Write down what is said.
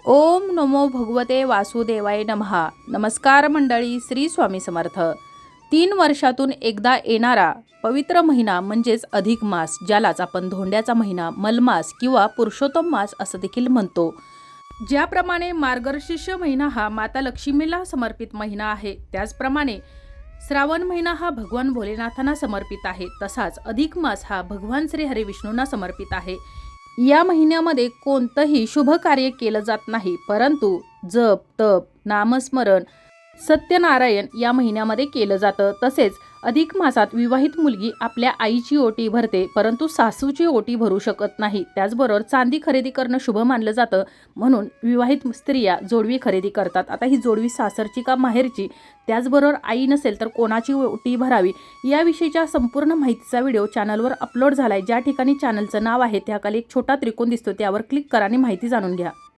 ओम नमो भगवते वासुदेवाय नमः। नमस्कार मंडळी, श्री स्वामी समर्थ। 3 वर्षातून एकदा येणारा पवित्र महिना म्हणजेच अधिक मास, ज्यालाच आपण धोंड्याचा महिना, मलमास किंवा पुरुषोत्तम मास असं देखील म्हणतो। ज्याप्रमाणे मार्गशीर्ष महिना हा माता लक्ष्मीला समर्पित महिना आहे, त्याचप्रमाणे श्रावण महिना हा भगवान भोलेनाथांना समर्पित आहे। तसाच अधिक मास हा भगवान श्री हरी विष्णूंना समर्पित आहे। या महिन्यामध्ये कोणतंही शुभ कार्य केलं जात नाही, परंतु जप, तप, नामस्मरण, सत्यनारायण या महिन्यामध्ये केलं जातं। तसेच अधिक मासात विवाहित मुलगी आपल्या आईची ओटी भरते, परंतु सासूची ओटी भरू शकत नाही। त्याचबरोबर चांदी खरेदी करणं शुभ मानलं जातं, म्हणून विवाहित स्त्रिया जोडवी खरेदी करतात। आता ही जोडवी सासरची का माहेरची, त्याचबरोबर आई नसेल तर कोणाची ओटी भरावी, याविषयीच्या संपूर्ण माहितीचा व्हिडिओ चॅनलवर अपलोड झालाय। ज्या ठिकाणी चॅनलचं नाव आहे त्याखाली एक छोटा त्रिकोण दिसतो, त्यावर क्लिक करा आणि माहिती जाणून घ्या।